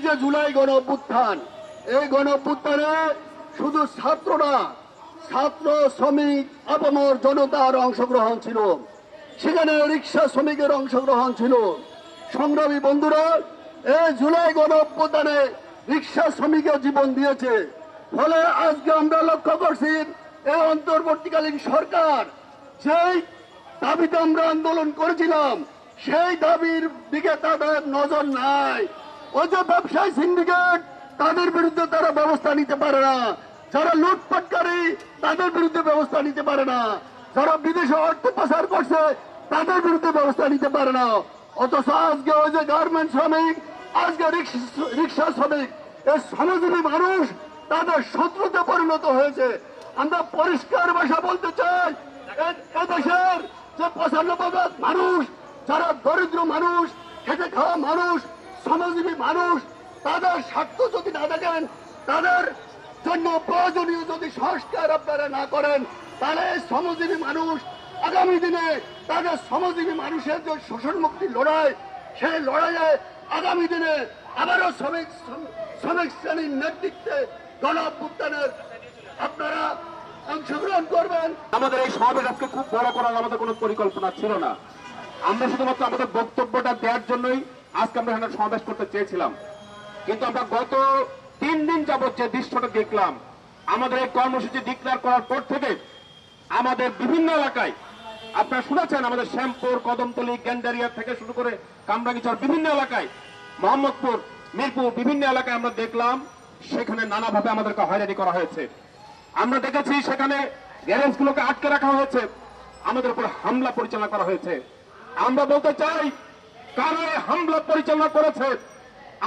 যে জুলাই গণ অভ্যুত্থান, এই গণ অভ্যুত্থানে শুধু ছাত্ররা, ছাত্র শ্রমিক আপামর জনতার অংশগ্রহণ ছিল, সেখানে রিক্সা শ্রমিকের অংশগ্রহণ ছিল। সংগ্রামী বন্ধুরা, এই জুলাই গণ অভ্যুত্থানে রিক্সা শ্রমিকের জীবন দিয়েছে। ফলে আজকে আমরা লক্ষ্য করছি এই অন্তর্বর্তীকালীন সরকার যেই দাবিতে আমরা আন্দোলন করেছিলাম সেই দাবির দিকে তাদের নজর নাই। ওই যে ব্যবসায়ী সিন্ডিকেট, তাদের বিরুদ্ধে তারা ব্যবস্থা নিতে পারে না। যারা লুটপাটকারী, তাদের বিরুদ্ধে ব্যবস্থা নিতে পারে না। যারা বিদেশে অর্থ পাচার করছে, তাদের বিরুদ্ধে ব্যবস্থা নিতে পারে না। অথচ আজকে ওই যে গার্মেন্ট শ্রমিক, আজকে রিক্সা শ্রমিক, এই শ্রমজীবী মানুষ তাদের শত্রুতে পরিণত হয়েছে। আমরা পরিষ্কার ভাষা বলতে চাই, এদেশের যে 95% মানুষ, যারা দরিদ্র মানুষ, খেটে খাওয়া মানুষ, শ্রমজীবী মানুষ, তাদের স্বার্থ যদি না দেখেন, তাদের জন্য প্রয়োজনীয় যদি সংস্কার আপনারা না করেন, তাহলে শ্রমজীবী মানুষ আগামী দিনে তাদের শ্রমজীবী মানুষের যে শোষণ মুক্তি লড়াই, সেই লড়াইয়ে আগামী দিনে আবারও শ্রমিক শ্রেণীর নেতৃত্বে গণ অভ্যুত্থানের আপনারা অংশগ্রহণ করবেন। আমাদের এই সমাবেশ আজকে খুব বড় করার আমাদের কোনো পরিকল্পনা ছিল না। আমরা শুধুমাত্র আমাদের বক্তব্যটা দেওয়ার জন্যই আজকে আমরা এখানে সমাবেশ করতে চেয়েছিলাম। কিন্তু আমরা গত 3 দিন যাবৎ যে দৃশ্যটা দেখলাম, আমাদের এই কর্মসূচি ডিক্লেয়ার করার পর থেকে আমাদের বিভিন্ন এলাকায়, আপনারা শুনেছেন, আমাদের শ্যামপুর, কদমতলী, গেন্ডারিয়া থেকে শুরু করে কামরাঙ্গীচর বিভিন্ন এলাকায়, মোহাম্মদপুর, মিরপুর বিভিন্ন এলাকায় আমরা দেখলাম সেখানে নানাভাবে আমাদেরকে হয়রানি করা হয়েছে। আমরা দেখেছি সেখানে গ্যারেজগুলোকে আটকে রাখা হয়েছে, আমাদের উপর হামলা পরিচালনা করা হয়েছে। আমরা বলতে চাই, কারা এই হামলা পরিচালনা করেছে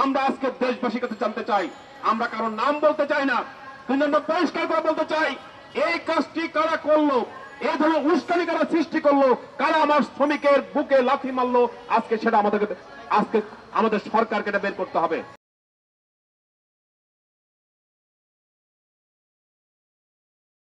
আমরা আজকে দেশবাসীর কাছে জানতে চাই। আমরা কারোর নাম বলতে চাই না, কিন্তু আমরা পরিষ্কার করে বলতে চাই, এই কাজটি কারা করলো, এই ধরনের উস্কানি কারা সৃষ্টি করলো, কারা আমার শ্রমিকের বুকে লাথি মারলো, আজকে সেটা আমাদের সরকারকে বের করতে হবে।